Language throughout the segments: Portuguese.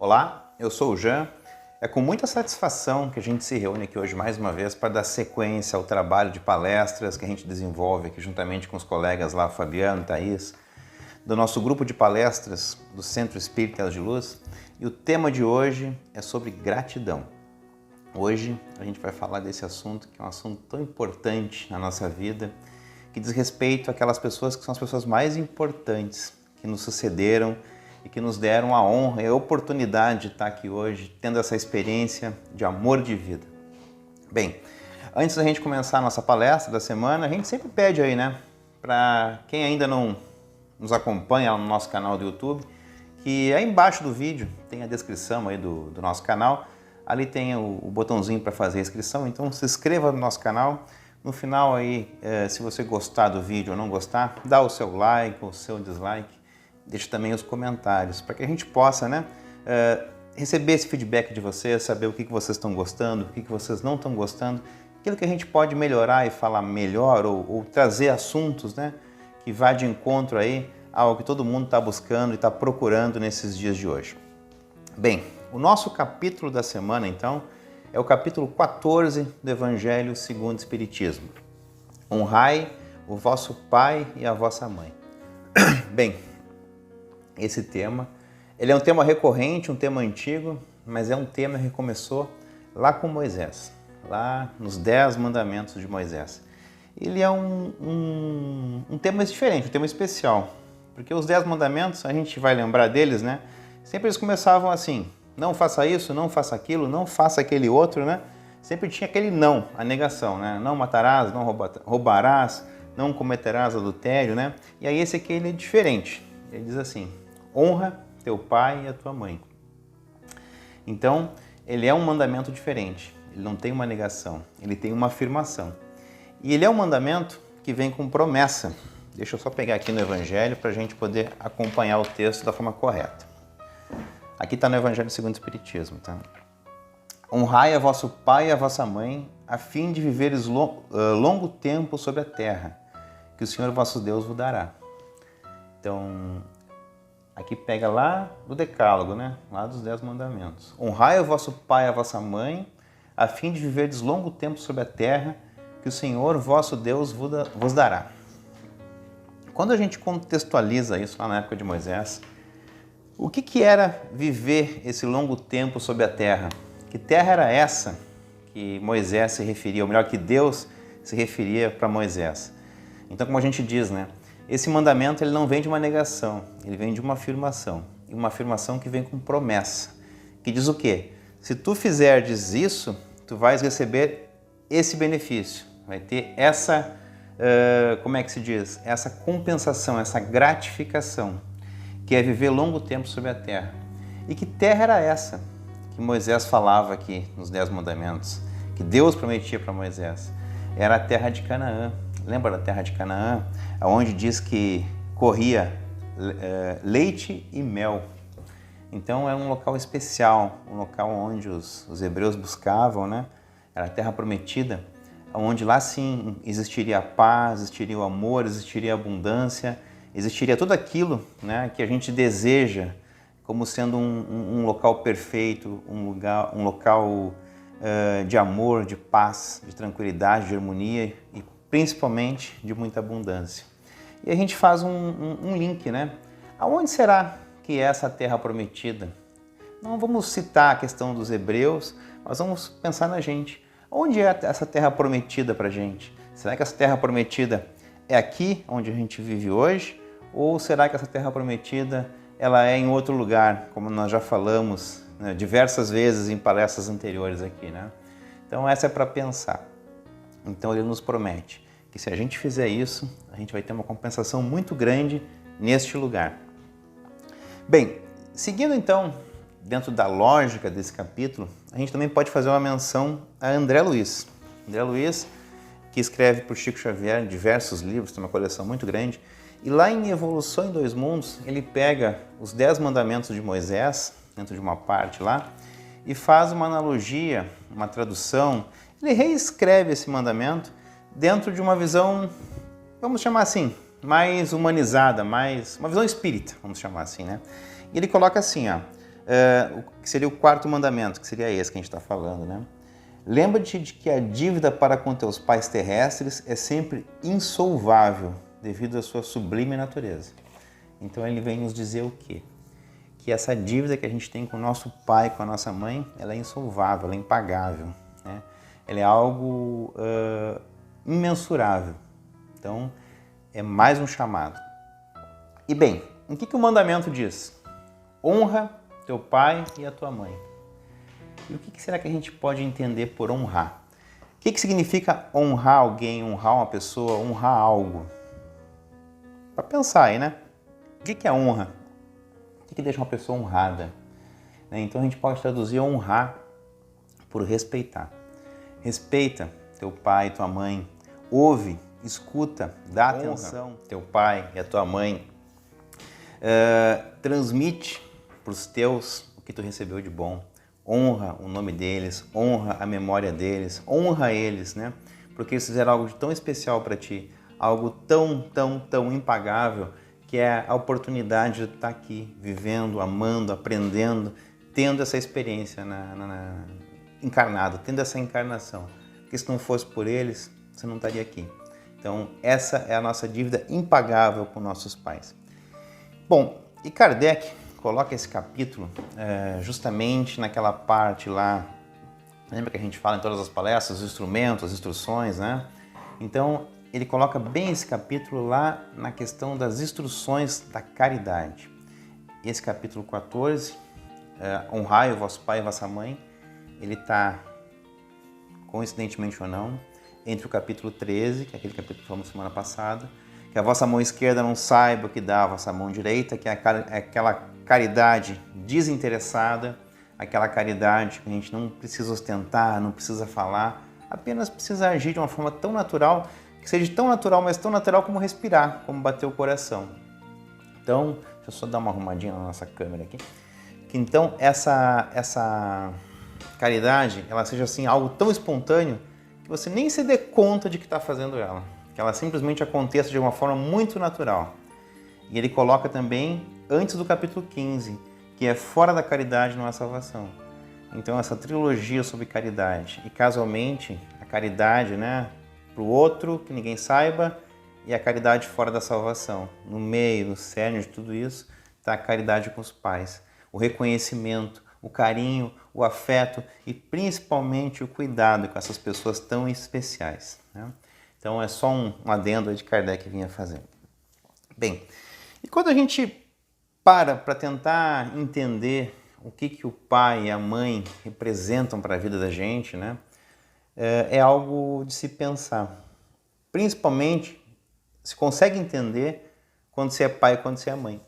Olá, eu sou o Jean. É com muita satisfação que a gente se reúne aqui hoje mais uma vez para dar sequência ao trabalho de palestras que a gente desenvolve aqui juntamente com os colegas lá, Fabiano, Thaís, do nosso grupo de palestras do Centro Espírita de Luz. E o tema de hoje é sobre gratidão. Hoje a gente vai falar desse assunto que é um assunto tão importante na nossa vida, que diz respeito àquelas pessoas que são as pessoas mais importantes que nos sucederam e que nos deram a honra e a oportunidade de estar aqui hoje, tendo essa experiência de amor de vida. Bem, antes da gente começar a nossa palestra da semana, a gente sempre pede aí, né, para quem ainda não nos acompanha no nosso canal do YouTube, que aí embaixo do vídeo tem a descrição aí do nosso canal, ali tem o botãozinho para fazer a inscrição, então se inscreva no nosso canal. No final aí, se você gostar do vídeo ou não gostar, dá o seu like ou o seu dislike, deixe também os comentários, para que a gente possa, né, receber esse feedback de vocês, saber o que vocês estão gostando, o que vocês não estão gostando, aquilo que a gente pode melhorar e falar melhor, ou trazer assuntos, né, que vá de encontro aí ao que todo mundo está buscando e está procurando nesses dias de hoje. Bem, o nosso capítulo da semana, então, é o capítulo 14 do Evangelho segundo o Espiritismo. Honrai o vosso pai e a vossa mãe. Bem, esse tema, ele é um tema recorrente, um tema antigo, mas é um tema que começou lá com Moisés, lá nos 10 mandamentos de Moisés. Ele é um tema diferente, um tema especial, porque os 10 mandamentos, a gente vai lembrar deles, né? Sempre eles começavam assim: não faça isso, não faça aquilo, não faça aquele outro, né? Sempre tinha aquele não, a negação, né? Não matarás, não roubarás, não cometerás adultério, né? E aí esse aqui ele é diferente. Ele diz assim: honra teu pai e a tua mãe. Então, ele é um mandamento diferente. Ele não tem uma negação, ele tem uma afirmação. E ele é um mandamento que vem com promessa. Deixa eu só pegar aqui no Evangelho para a gente poder acompanhar o texto da forma correta. Aqui está no Evangelho segundo o Espiritismo, tá? Honrai a vosso pai e a vossa mãe, a fim de viveres longo tempo sobre a terra, que o Senhor vosso Deus vos dará. Então, aqui pega lá do Decálogo, né? Lá dos 10 mandamentos. Honrai o vosso pai e a vossa mãe, a fim de viverdes longo tempo sobre a terra, que o Senhor vosso Deus vos dará. Quando a gente contextualiza isso lá na época de Moisés, o que era viver esse longo tempo sobre a terra? Que terra era essa que Moisés se referia, ou melhor, que Deus se referia para Moisés? Então, como a gente diz, né? Esse mandamento ele não vem de uma negação, ele vem de uma afirmação. E uma afirmação que vem com promessa. Que diz o quê? Se tu fizerdes isso, tu vais receber esse benefício. Vai ter essa, como é que se diz? Essa compensação, essa gratificação, que é viver longo tempo sobre a terra. E que terra era essa que Moisés falava aqui nos 10 mandamentos? Que Deus prometia para Moisés? Era a terra de Canaã. Lembra da terra de Canaã? Onde diz que corria leite e mel. Então era um local especial, um local onde os hebreus buscavam, né? Era a terra prometida, onde lá sim existiria a paz, existiria o amor, existiria a abundância, existiria tudo aquilo, né, que a gente deseja como sendo um local perfeito, um local de amor, de paz, de tranquilidade, de harmonia e principalmente de muita abundância. E a gente faz um link, né? Aonde será que é essa terra prometida? Não vamos citar a questão dos hebreus, mas vamos pensar na gente. Onde é essa terra prometida para a gente? Será que essa terra prometida é aqui, onde a gente vive hoje? Ou será que essa terra prometida ela é em outro lugar, como nós já falamos, né, diversas vezes em palestras anteriores aqui, né? Então essa é para pensar. Então ele nos promete que se a gente fizer isso, a gente vai ter uma compensação muito grande neste lugar. Bem, seguindo então, dentro da lógica desse capítulo, a gente também pode fazer uma menção a André Luiz. André Luiz, que escreve por Chico Xavier diversos livros, tem uma coleção muito grande, e lá em Evolução em Dois Mundos, ele pega os 10 mandamentos de Moisés, dentro de uma parte lá, e faz uma analogia, uma tradução. Ele reescreve esse mandamento dentro de uma visão, vamos chamar assim, mais humanizada, mais uma visão espírita, vamos chamar assim, né? E ele coloca assim, ó, o que seria o quarto mandamento, que seria esse que a gente está falando, né? Lembra-te de que a dívida para com teus pais terrestres é sempre insolvável, devido à sua sublime natureza. Então ele vem nos dizer o quê? Que essa dívida que a gente tem com o nosso pai, com a nossa mãe, ela é insolvável, ela é impagável, né? Ela é algo imensurável. Então, é mais um chamado. E bem, o que o mandamento diz? Honra teu pai e a tua mãe. E o que será que a gente pode entender por honrar? O que significa honrar alguém, honrar uma pessoa, honrar algo? Para pensar aí, né? O que é honra? O que deixa uma pessoa honrada? Então a gente pode traduzir honrar por respeitar. Respeita teu pai e tua mãe. Ouve, escuta, dá atenção teu pai e a tua mãe. Transmite para os teus o que tu recebeu de bom. Honra o nome deles, honra a memória deles, honra eles, né? Porque eles fizeram algo de tão especial para ti, algo tão impagável, que é a oportunidade de estar aqui, vivendo, amando, aprendendo, tendo essa experiência encarnada, tendo essa encarnação. Porque se não fosse por eles, você não estaria aqui. Então, essa é a nossa dívida impagável com nossos pais. Bom, e Kardec coloca esse capítulo justamente naquela parte lá, lembra que a gente fala em todas as palestras, os instrumentos, as instruções, né? Então, ele coloca bem esse capítulo lá na questão das instruções da caridade. Esse capítulo 14, honrai o vosso pai e vossa mãe, ele está, coincidentemente ou não, entre o capítulo 13, que é aquele capítulo que falamos semana passada, que a vossa mão esquerda não saiba o que dá a vossa mão direita, que é aquela caridade desinteressada, aquela caridade que a gente não precisa ostentar, não precisa falar, apenas precisa agir de uma forma tão natural, que seja tão natural, mas tão natural como respirar, como bater o coração. Então, deixa eu só dar uma arrumadinha na nossa câmera aqui. Que então essa caridade, ela seja assim algo tão espontâneo que você nem se dê conta de que está fazendo ela. Que ela simplesmente aconteça de uma forma muito natural. E ele coloca também antes do capítulo 15, que é fora da caridade não há salvação. Então essa trilogia sobre caridade, e casualmente a caridade, né, para o outro, que ninguém saiba, e a caridade fora da salvação. No meio, no cerne de tudo isso, está a caridade com os pais. O reconhecimento, o carinho, o afeto e principalmente o cuidado com essas pessoas tão especiais, né? Então é só um adendo de Kardec que vinha fazendo. Bem, e quando a gente para tentar entender o que o pai e a mãe representam para a vida da gente, né? É algo de se pensar. Principalmente, se consegue entender quando você é pai e quando você é mãe.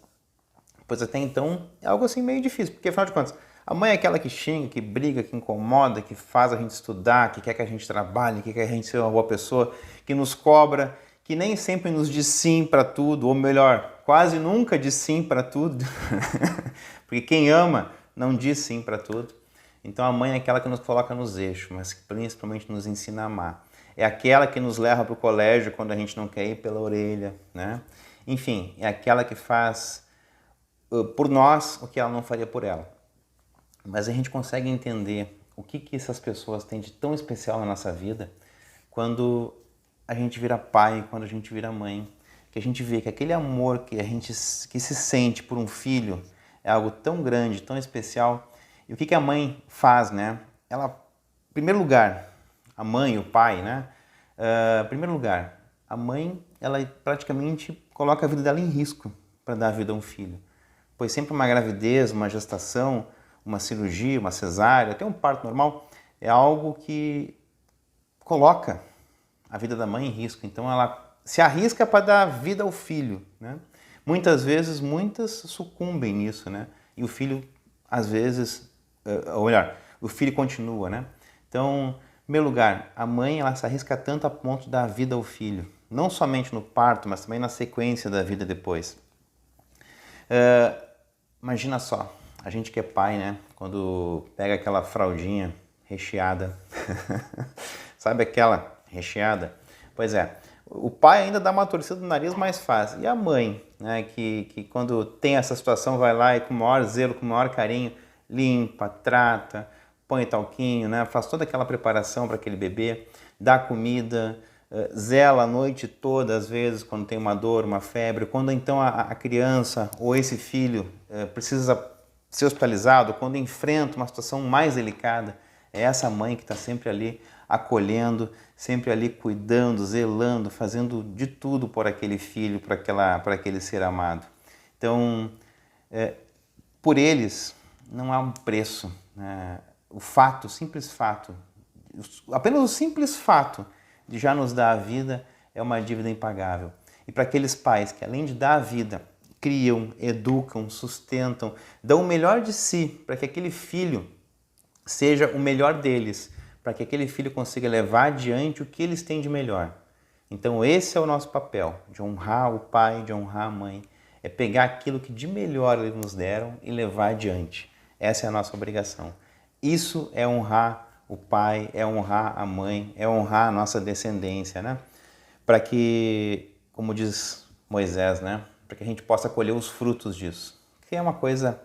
Pois até então é algo assim meio difícil, porque afinal de contas, a mãe é aquela que xinga, que briga, que incomoda, que faz a gente estudar, que quer que a gente trabalhe, que quer que a gente seja uma boa pessoa, que nos cobra, que nem sempre nos diz sim para tudo, ou melhor, quase nunca diz sim para tudo, porque quem ama não diz sim para tudo. Então a mãe é aquela que nos coloca nos eixos, mas que principalmente nos ensina a amar. É aquela que nos leva para o colégio quando a gente não quer ir pela orelha, né? Enfim, é aquela que faz por nós o que ela não faria por ela. Mas a gente consegue entender o que essas pessoas têm de tão especial na nossa vida quando a gente vira pai, quando a gente vira mãe, que a gente vê que aquele amor que se sente por um filho é algo tão grande, tão especial. E o que a mãe faz, né? Ela, em primeiro lugar, a mãe, o pai, né? Em primeiro lugar, a mãe, ela praticamente coloca a vida dela em risco para dar vida a um filho. Pois sempre uma gravidez, uma gestação, uma cirurgia, uma cesárea, até um parto normal, é algo que coloca a vida da mãe em risco. Então ela se arrisca para dar vida ao filho, né? Muitas vezes, muitas sucumbem nisso, né? E o filho, às vezes, ou melhor, o filho continua, né? Então, em primeiro lugar, a mãe ela se arrisca tanto a ponto de dar vida ao filho. Não somente no parto, mas também na sequência da vida depois. Imagina só, a gente que é pai, né? Quando pega aquela fraldinha recheada, sabe aquela recheada? Pois é, o pai ainda dá uma torcida do nariz mais fácil. E a mãe, né? Que quando tem essa situação vai lá e com o maior zelo, com o maior carinho, limpa, trata, põe talquinho, né? Faz toda aquela preparação para aquele bebê, dá comida, zela a noite toda, às vezes, quando tem uma dor, uma febre, quando então a criança ou esse filho precisa ser hospitalizado, quando enfrenta uma situação mais delicada, é essa mãe que está sempre ali acolhendo, sempre ali cuidando, zelando, fazendo de tudo por aquele filho, por aquele ser amado. Então, por eles não há um preço, né? O simples fato, apenas o simples fato de já nos dar a vida é uma dívida impagável. E para aqueles pais que, além de dar a vida, criam, educam, sustentam, dão o melhor de si para que aquele filho seja o melhor deles, para que aquele filho consiga levar adiante o que eles têm de melhor. Então esse é o nosso papel, de honrar o pai, de honrar a mãe, é pegar aquilo que de melhor eles nos deram e levar adiante. Essa é a nossa obrigação. Isso é honrar o pai, é honrar a mãe, é honrar a nossa descendência, né? Para que, como diz Moisés, né? Para que a gente possa colher os frutos disso, que é uma coisa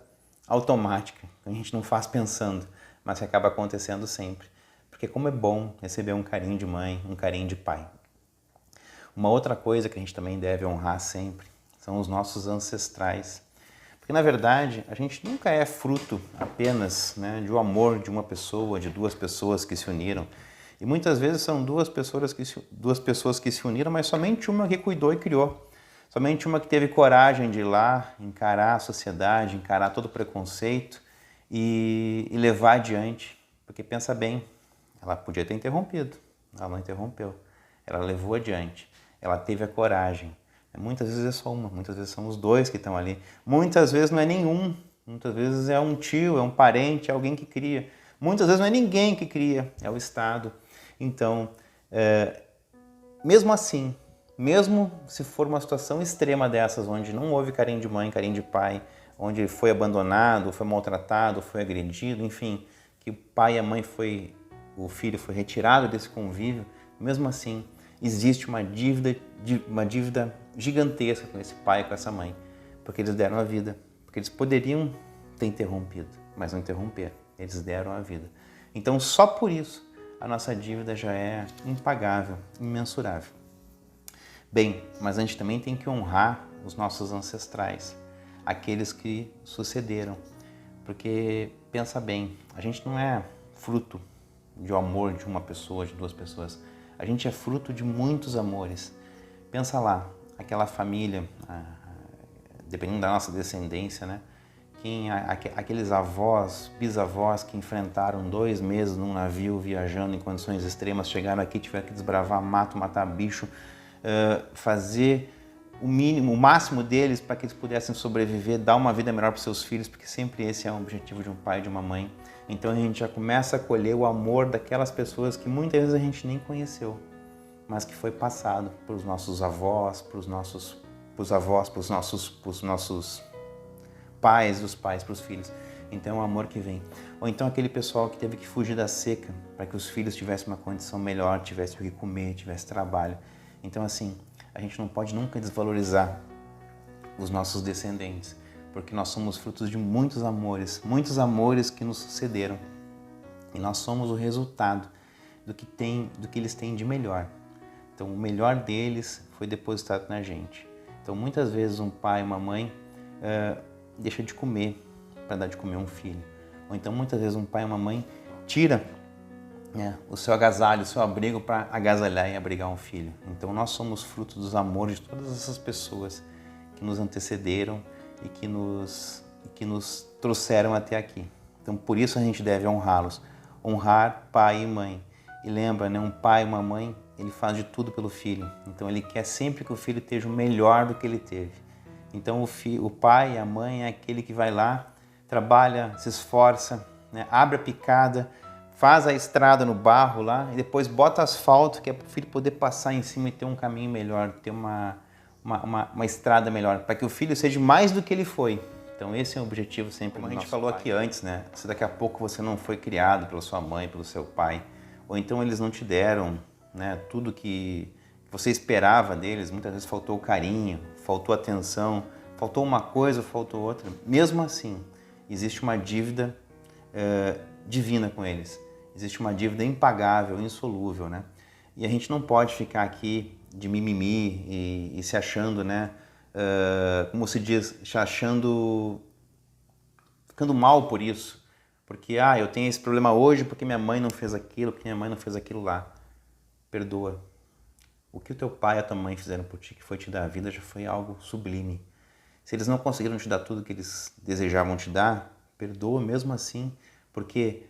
automática, que a gente não faz pensando, mas que acaba acontecendo sempre. Porque como é bom receber um carinho de mãe, um carinho de pai. Uma outra coisa que a gente também deve honrar sempre são os nossos ancestrais. Porque, na verdade, a gente nunca é fruto apenas, né, de um amor de uma pessoa, de duas pessoas que se uniram. E muitas vezes são duas pessoas que se uniram, mas somente uma que cuidou e criou. Somente uma que teve coragem de ir lá, encarar a sociedade, encarar todo o preconceito e levar adiante. Porque pensa bem, ela podia ter interrompido, ela não interrompeu. Ela levou adiante, ela teve a coragem. Muitas vezes é só uma, muitas vezes são os dois que estão ali. Muitas vezes não é nenhum, muitas vezes é um tio, é um parente, é alguém que cria. Muitas vezes não é ninguém que cria, é o Estado. Então, mesmo assim, mesmo se for uma situação extrema dessas, onde não houve carinho de mãe, carinho de pai, onde foi abandonado, foi maltratado, foi agredido, enfim, que o pai e a mãe o filho foi retirado desse convívio, mesmo assim, existe uma dívida gigantesca com esse pai e com essa mãe, porque eles deram a vida, porque eles poderiam ter interrompido, mas não interromperam, eles deram a vida. Então, só por isso, a nossa dívida já é impagável, imensurável. Bem, mas a gente também tem que honrar os nossos ancestrais, aqueles que sucederam, porque, pensa bem, a gente não é fruto de um amor de uma pessoa, de duas pessoas, a gente é fruto de muitos amores. Pensa lá, aquela família, dependendo da nossa descendência, né? Aqueles avós, bisavós que enfrentaram 2 meses num navio viajando em condições extremas, chegaram aqui, tiveram que desbravar mato, matar bicho, fazer o mínimo, o máximo deles para que eles pudessem sobreviver, dar uma vida melhor para os seus filhos, porque sempre esse é o objetivo de um pai e de uma mãe. Então a gente já começa a colher o amor daquelas pessoas que muitas vezes a gente nem conheceu, mas que foi passado para os nossos avós, para os nossos pais, dos pais para os filhos. Então é um amor que vem. Ou então aquele pessoal que teve que fugir da seca para que os filhos tivessem uma condição melhor, tivessem o que comer, tivessem trabalho. Então assim, a gente não pode nunca desvalorizar os nossos descendentes, porque nós somos frutos de muitos amores que nos sucederam. E nós somos o resultado do que eles têm de melhor. Então o melhor deles foi depositado na gente. Então muitas vezes um pai, uma mãe deixa de comer para dar de comer a um filho. Ou então muitas vezes um pai e uma mãe tira o seu agasalho, o seu abrigo para agasalhar e abrigar um filho. Então nós somos fruto dos amores de todas essas pessoas que nos antecederam e que nos trouxeram até aqui. Então por isso a gente deve honrá-los, honrar pai e mãe. E lembra, né, um pai e uma mãe, ele faz de tudo pelo filho. Então ele quer sempre que o filho esteja o melhor do que ele teve. Então o pai e a mãe é aquele que vai lá, trabalha, se esforça, né, abre a picada, faz a estrada no barro lá e depois bota asfalto, que é para o filho poder passar em cima e ter um caminho melhor, ter uma estrada melhor, para que o filho seja mais do que ele foi. Então esse é o objetivo sempre. Como a gente falou aqui antes, né? Se daqui a pouco você não foi criado pela sua mãe, pelo seu pai, ou então eles não te deram, né, tudo que você esperava deles, muitas vezes faltou carinho, faltou atenção, faltou uma coisa, faltou outra. Mesmo assim, existe uma dívida divina com eles. Existe uma dívida impagável, insolúvel, né? E a gente não pode ficar aqui de mimimi e se achando, né? Como se diz, se achando, ficando mal por isso. Porque, eu tenho esse problema hoje porque minha mãe não fez aquilo, porque minha mãe não fez aquilo lá. Perdoa. O que o teu pai e a tua mãe fizeram por ti, que foi te dar a vida, já foi algo sublime. Se eles não conseguiram te dar tudo que eles desejavam te dar, perdoa mesmo assim, porque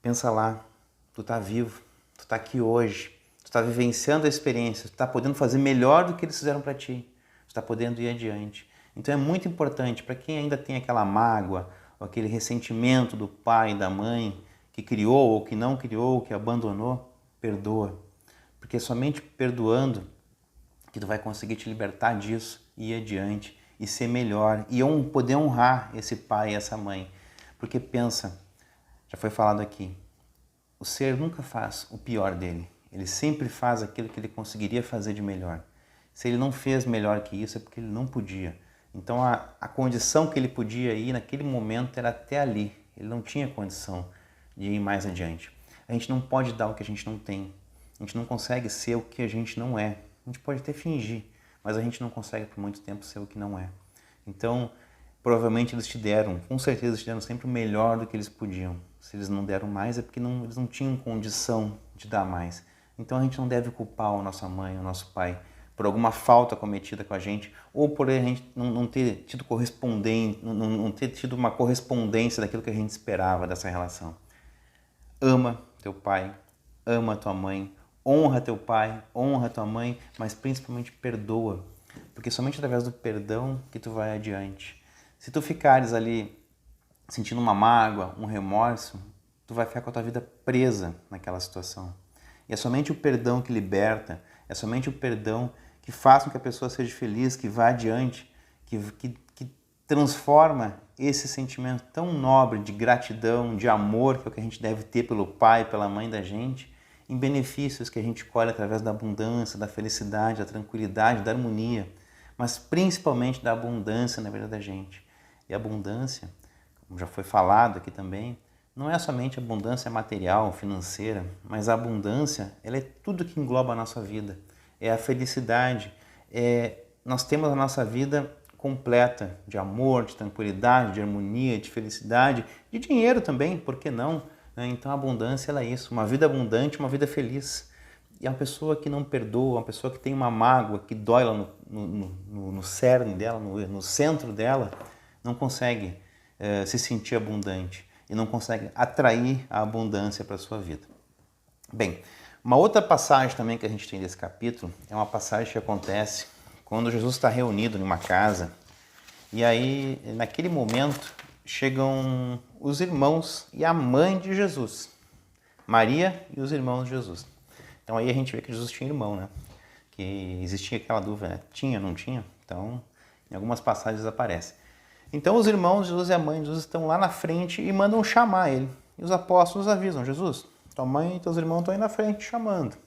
pensa lá, tu tá vivo, tu tá aqui hoje, tu tá vivenciando a experiência, tu tá podendo fazer melhor do que eles fizeram para ti, tu tá podendo ir adiante. Então é muito importante para quem ainda tem aquela mágoa, ou aquele ressentimento do pai e da mãe que criou ou que não criou, que abandonou, perdoa. Porque é somente perdoando que tu vai conseguir te libertar disso e ir adiante e ser melhor e poder honrar esse pai e essa mãe. Porque pensa, já foi falado aqui, o ser nunca faz o pior dele. Ele sempre faz aquilo que ele conseguiria fazer de melhor. Se ele não fez melhor que isso é porque ele não podia. Então a condição que ele podia ir naquele momento era até ali. Ele não tinha condição de ir mais adiante. A gente não pode dar o que a gente não tem. A gente não consegue ser o que a gente não é. A gente pode até fingir, mas a gente não consegue por muito tempo ser o que não é. Então, provavelmente eles te deram, com certeza eles te deram sempre o melhor do que eles podiam. Se eles não deram mais é porque eles não tinham condição de dar mais. Então a gente não deve culpar a nossa mãe, o nosso pai, por alguma falta cometida com a gente, ou por a gente não ter tido não ter tido uma correspondência daquilo que a gente esperava dessa relação. Ama teu pai, ama tua mãe, honra teu pai, honra tua mãe, mas principalmente perdoa, porque somente através do perdão que tu vai adiante. Se tu ficares ali sentindo uma mágoa, um remorso, tu vai ficar com a tua vida presa naquela situação. E é somente o perdão que liberta, é somente o perdão que faz com que a pessoa seja feliz, que vá adiante, que transforma esse sentimento tão nobre de gratidão, de amor, que é o que a gente deve ter pelo pai, pela mãe da gente, em benefícios que a gente colhe através da abundância, da felicidade, da tranquilidade, da harmonia, mas principalmente da abundância na vida da gente. E a abundância, como já foi falado aqui também, não é somente abundância material, financeira, mas a abundância, ela é tudo que engloba a nossa vida. É a felicidade, nós temos a nossa vida completa de amor, de tranquilidade, de harmonia, de felicidade, de dinheiro também, por que não? Então a abundância ela é isso, uma vida abundante, uma vida feliz. E a pessoa que não perdoa, uma pessoa que tem uma mágoa, que dói lá no cerne dela, no centro dela, não consegue se sentir abundante e não consegue atrair a abundância para a sua vida. Bem, uma outra passagem também que a gente tem desse capítulo é uma passagem que acontece quando Jesus está reunido em uma casa e aí, naquele momento, chegam os irmãos e a mãe de Jesus, Maria e os irmãos de Jesus. Então aí a gente vê que Jesus tinha irmão, né? Que existia aquela dúvida, né? Tinha, não tinha? Então, em algumas passagens aparece. Então os irmãos de Jesus e a mãe de Jesus estão lá na frente e mandam chamar ele. E os apóstolos avisam, Jesus, tua mãe e teus irmãos estão aí na frente chamando.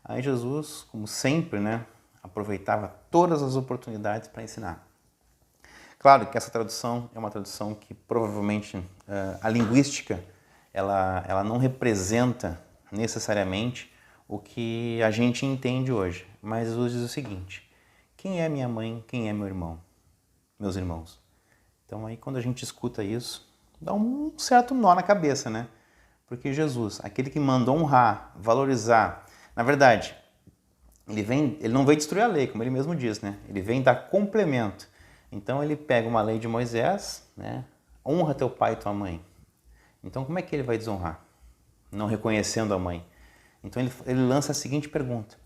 Aí Jesus, como sempre, né? Aproveitava todas as oportunidades para ensinar. Claro que essa tradução é uma tradução que provavelmente a linguística ela não representa necessariamente o que a gente entende hoje. Mas Jesus diz o seguinte, quem é minha mãe, quem é meu irmão? Meus irmãos. Então aí quando a gente escuta isso, dá um certo nó na cabeça, né? Porque Jesus, aquele que mandou honrar, valorizar, na verdade, ele não veio destruir a lei, como ele mesmo diz, né? Ele vem dar complemento. Então ele pega uma lei de Moisés, né? Honra teu pai e tua mãe. Então como é que ele vai desonrar? Não reconhecendo a mãe. Então ele lança a seguinte pergunta,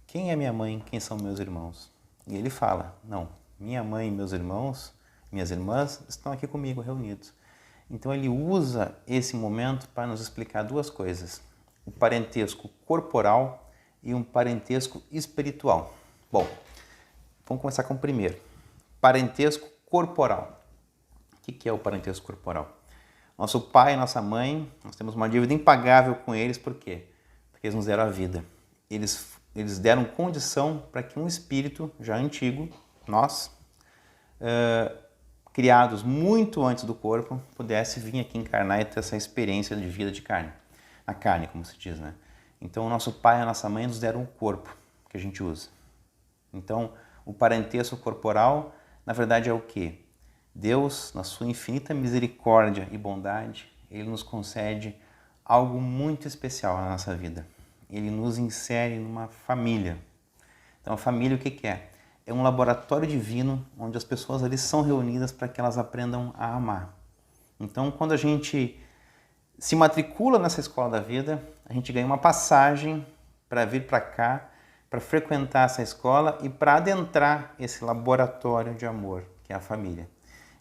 quem é minha mãe, quem são meus irmãos? E ele fala, não, minha mãe e meus irmãos, minhas irmãs estão aqui comigo reunidos. Então ele usa esse momento para nos explicar duas coisas, o parentesco corporal e um parentesco espiritual. Bom, vamos começar com o primeiro. Parentesco corporal. O que é o parentesco corporal? Nosso pai e nossa mãe, nós temos uma dívida impagável com eles, por quê? Porque eles nos deram a vida. Eles deram condição para que um espírito já antigo, nós, criados muito antes do corpo, pudesse vir aqui encarnar e ter essa experiência de vida de carne. A carne, como se diz, né? Então, o nosso pai e a nossa mãe nos deram um corpo que a gente usa. Então, o parentesco corporal, na verdade, é o quê? Deus, na sua infinita misericórdia e bondade, Ele nos concede algo muito especial na nossa vida. Ele nos insere numa família. Então, a família o que é? É um laboratório divino onde as pessoas ali são reunidas para que elas aprendam a amar. Então, quando a gente se matricula nessa escola da vida, a gente ganha uma passagem para vir para cá, para frequentar essa escola e para adentrar esse laboratório de amor, que é a família.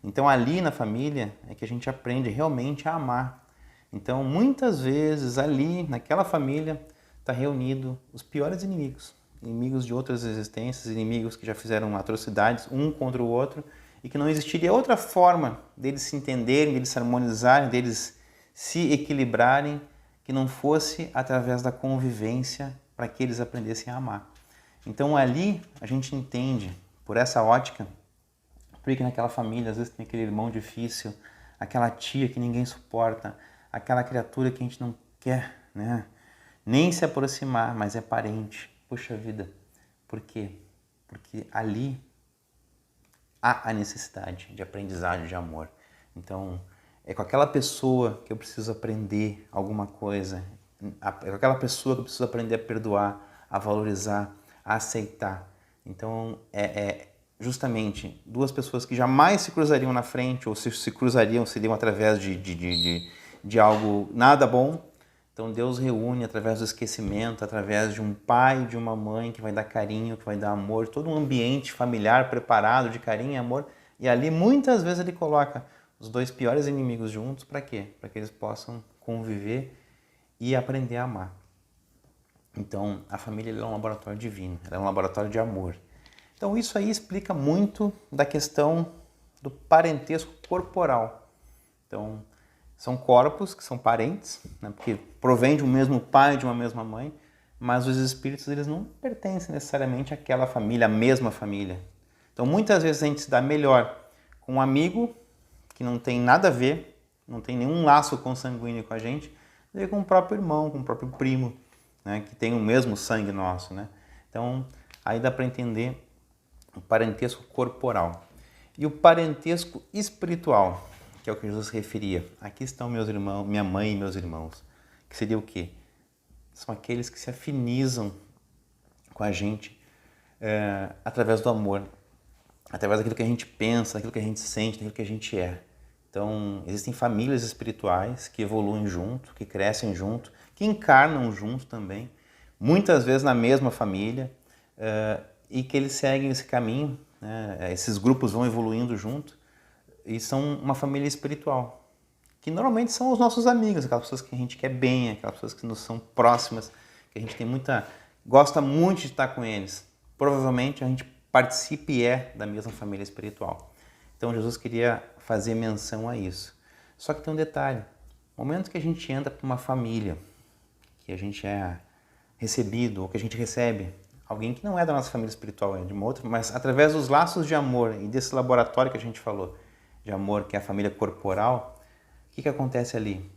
Então, ali na família é que a gente aprende realmente a amar. Então, muitas vezes, ali, naquela família, está reunido os piores inimigos. Inimigos de outras existências, inimigos que já fizeram atrocidades um contra o outro e que não existiria outra forma deles se entenderem, deles se harmonizarem, deles se equilibrarem, que não fosse através da convivência para que eles aprendessem a amar. Então ali a gente entende, por essa ótica, porque naquela família às vezes tem aquele irmão difícil, aquela tia que ninguém suporta, aquela criatura que a gente não quer, né? Nem se aproximar, mas é parente. Puxa vida, por quê? Porque ali há a necessidade de aprendizagem de amor. Então, é com aquela pessoa que eu preciso aprender alguma coisa, é com aquela pessoa que eu preciso aprender a perdoar, a valorizar, a aceitar. Então, é justamente duas pessoas que jamais se cruzariam na frente, ou se cruzariam, seriam através de algo nada bom. Então Deus reúne através do esquecimento, através de um pai e de uma mãe que vai dar carinho, que vai dar amor, todo um ambiente familiar preparado de carinho e amor. E ali muitas vezes ele coloca os dois piores inimigos juntos, para quê? Para que eles possam conviver e aprender a amar. Então a família é um laboratório divino, ela é um laboratório de amor. Então isso aí explica muito da questão do parentesco corporal. Então, são corpos que são parentes, né, porque provém de um mesmo pai e de uma mesma mãe, mas os espíritos eles não pertencem necessariamente àquela família, à mesma família. Então muitas vezes a gente se dá melhor com um amigo que não tem nada a ver, não tem nenhum laço consanguíneo com a gente, do que com o próprio irmão, com o próprio primo, né, que tem o mesmo sangue nosso, né? Então aí dá para entender o parentesco corporal. E o parentesco espiritual, que é o que Jesus referia. Aqui estão meus irmãos, minha mãe e meus irmãos. Que seria o quê? São aqueles que se afinizam com a gente através do amor, através daquilo que a gente pensa, daquilo que a gente sente, daquilo que a gente é. Então, existem famílias espirituais que evoluem junto, que crescem junto, que encarnam junto também, muitas vezes na mesma família, e que eles seguem esse caminho, né? Esses grupos vão evoluindo junto, e são uma família espiritual, que normalmente são os nossos amigos, aquelas pessoas que a gente quer bem, aquelas pessoas que nos são próximas, que a gente gosta muito de estar com eles. Provavelmente a gente participa e é da mesma família espiritual. Então Jesus queria fazer menção a isso. Só que tem um detalhe, no momento que a gente entra para uma família, que a gente é recebido, ou que a gente recebe alguém que não é da nossa família espiritual, é de uma outra, mas através dos laços de amor e desse laboratório que a gente falou, de amor, que é a família corporal, o que acontece ali?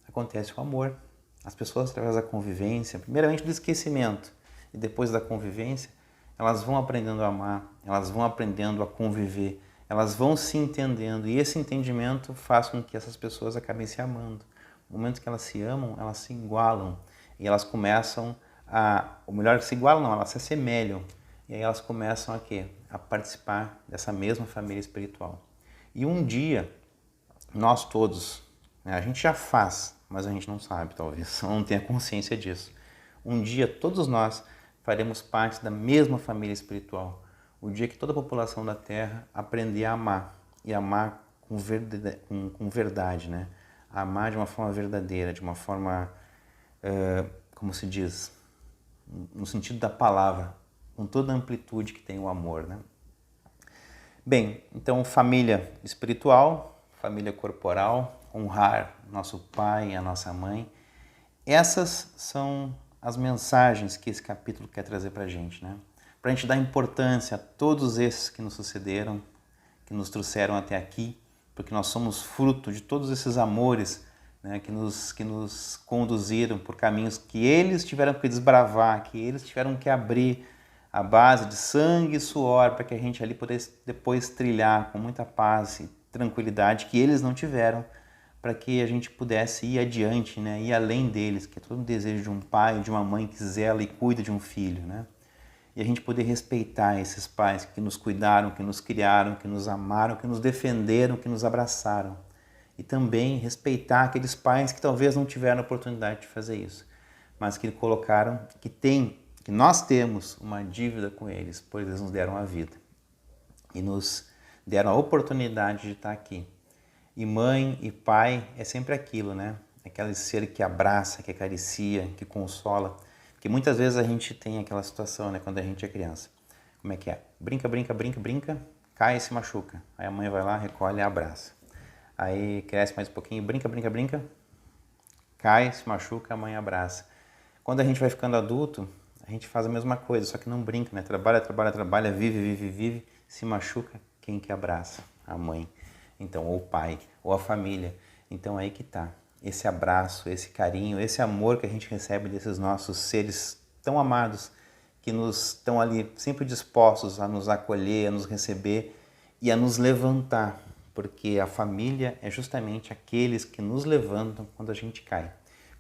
Acontece o amor. As pessoas, através da convivência, primeiramente do esquecimento e depois da convivência, elas vão aprendendo a amar, elas vão aprendendo a conviver, elas vão se entendendo e esse entendimento faz com que essas pessoas acabem se amando. No momento que elas se amam, elas se igualam e elas começam ou melhor, se igualam não, elas se assemelham e aí elas começam a quê? A participar dessa mesma família espiritual. E um dia, nós todos, né, a gente já faz, mas a gente não sabe, talvez, não tenha consciência disso. Um dia, todos nós faremos parte da mesma família espiritual. O dia que toda a população da Terra aprender a amar, e amar com verdade, né? A amar de uma forma verdadeira, de uma forma, como se diz, no sentido da palavra, com toda a amplitude que tem o amor, né? Bem, então família espiritual, família corporal, honrar nosso pai e a nossa mãe. Essas são as mensagens que esse capítulo quer trazer para a gente, né? Para a gente dar importância a todos esses que nos sucederam, que nos trouxeram até aqui, porque nós somos fruto de todos esses amores, né, que nos conduziram por caminhos que eles tiveram que desbravar, que eles tiveram que abrir a base de sangue e suor para que a gente ali pudesse depois trilhar com muita paz e tranquilidade que eles não tiveram, para que a gente pudesse ir adiante, né, ir além deles, que é todo o desejo de um pai, de uma mãe que zela e cuida de um filho, né? E a gente poder respeitar esses pais que nos cuidaram, que nos criaram, que nos amaram, que nos defenderam, que nos abraçaram. E também respeitar aqueles pais que talvez não tiveram a oportunidade de fazer isso, mas que colocaram, que nós temos uma dívida com eles, pois eles nos deram a vida e nos deram a oportunidade de estar aqui. E mãe e pai é sempre aquilo, né? Aquele ser que abraça, que acaricia, que consola. Porque muitas vezes a gente tem aquela situação, né, quando a gente é criança. Como é que é? Brinca, brinca, brinca, brinca, cai e se machuca. Aí a mãe vai lá, recolhe e abraça. Aí cresce mais um pouquinho, brinca, brinca, brinca, cai, se machuca, a mãe abraça. Quando a gente vai ficando adulto, a gente faz a mesma coisa, só que não brinca, né? Trabalha, trabalha, trabalha, vive, vive, vive, se machuca, quem que abraça? A mãe. Então, ou o pai, ou a família. Então, aí que tá. Esse abraço, esse carinho, esse amor que a gente recebe desses nossos seres tão amados, que nos estão ali sempre dispostos a nos acolher, a nos receber e a nos levantar, porque a família é justamente aqueles que nos levantam quando a gente cai.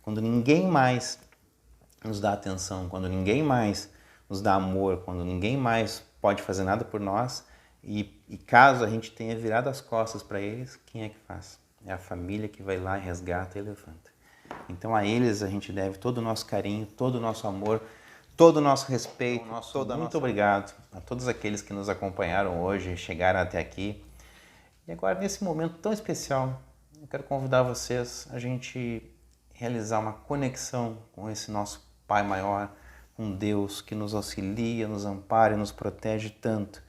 Quando ninguém mais nos dá atenção, quando ninguém mais nos dá amor, quando ninguém mais pode fazer nada por nós, e caso a gente tenha virado as costas para eles, quem é que faz? É a família que vai lá, resgata e levanta. Então a eles a gente deve todo o nosso carinho, todo o nosso amor, todo o nosso respeito. Muito obrigado a todos aqueles que nos acompanharam hoje, chegaram até aqui. E agora, nesse momento tão especial, eu quero convidar vocês a gente realizar uma conexão com esse nosso Pai Maior, um Deus que nos auxilia, nos ampara e nos protege tanto.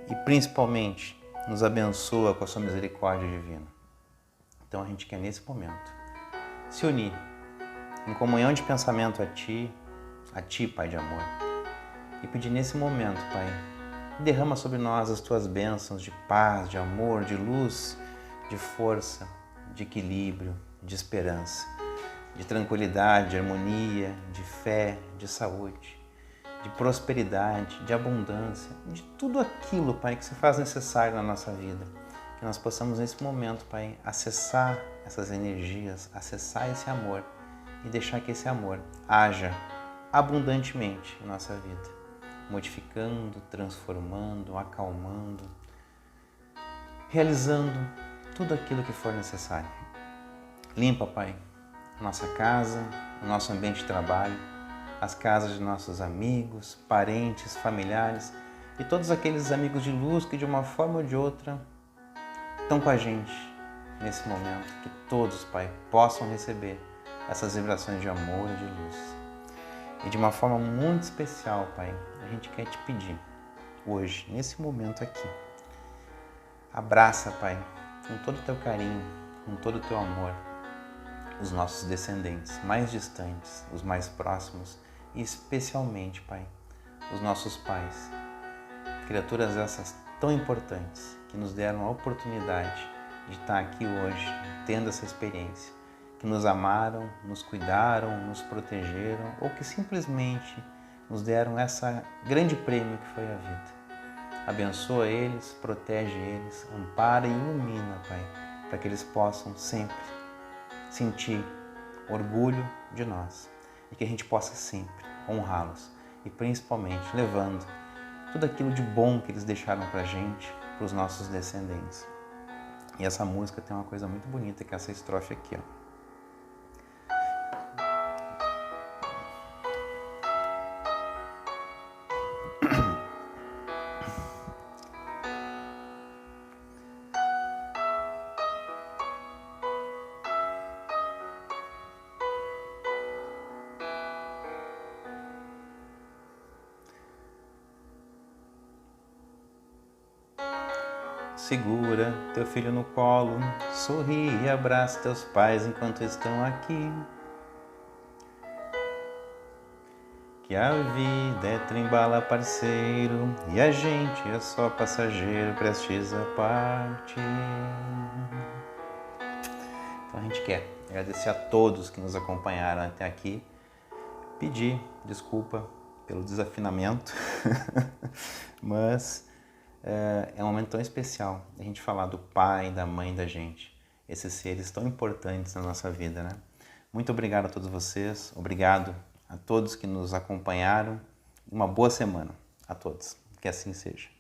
E principalmente nos abençoa com a sua misericórdia divina. Então a gente quer nesse momento se unir em comunhão de pensamento a Ti, Pai de amor, e pedir nesse momento, Pai, derrama sobre nós as Tuas bênçãos de paz, de amor, de luz, de força, de equilíbrio, de esperança, de tranquilidade, de harmonia, de fé, de saúde, de prosperidade, de abundância, de tudo aquilo, Pai, que se faz necessário na nossa vida. Que nós possamos nesse momento, Pai, acessar essas energias, acessar esse amor e deixar que esse amor haja abundantemente em nossa vida, modificando, transformando, acalmando, realizando tudo aquilo que for necessário. Limpa, Pai, a nossa casa, o nosso ambiente de trabalho, as casas de nossos amigos, parentes, familiares e todos aqueles amigos de luz que de uma forma ou de outra estão com a gente nesse momento. Que todos, Pai, possam receber essas vibrações de amor e de luz. E de uma forma muito especial, Pai, a gente quer te pedir hoje, nesse momento aqui, abraça, Pai, com todo o teu carinho, com todo o teu amor, os nossos descendentes mais distantes, os mais próximos e especialmente, Pai, os nossos pais, criaturas essas tão importantes que nos deram a oportunidade de estar aqui hoje, tendo essa experiência, que nos amaram, nos cuidaram, nos protegeram ou que simplesmente nos deram essa grande prêmio que foi a vida. Abençoa eles, protege eles, ampara e ilumina, Pai, para que eles possam sempre sentir orgulho de nós e que a gente possa sempre honrá-los e principalmente levando tudo aquilo de bom que eles deixaram para a gente, para os nossos descendentes. E essa música tem uma coisa muito bonita, que é essa estrofe aqui, ó. Segura teu filho no colo, sorri e abraça teus pais enquanto estão aqui. que a vida é trem-bala parceiro e a gente é só passageiro prestes a partir. Então a gente quer agradecer a todos que nos acompanharam até aqui, pedir desculpa pelo desafinamento, mas é um momento tão especial a gente falar do pai, da mãe da gente, esses seres tão importantes na nossa vida, né? Muito obrigado a todos vocês, obrigado a todos que nos acompanharam. Uma boa semana a todos, que assim seja.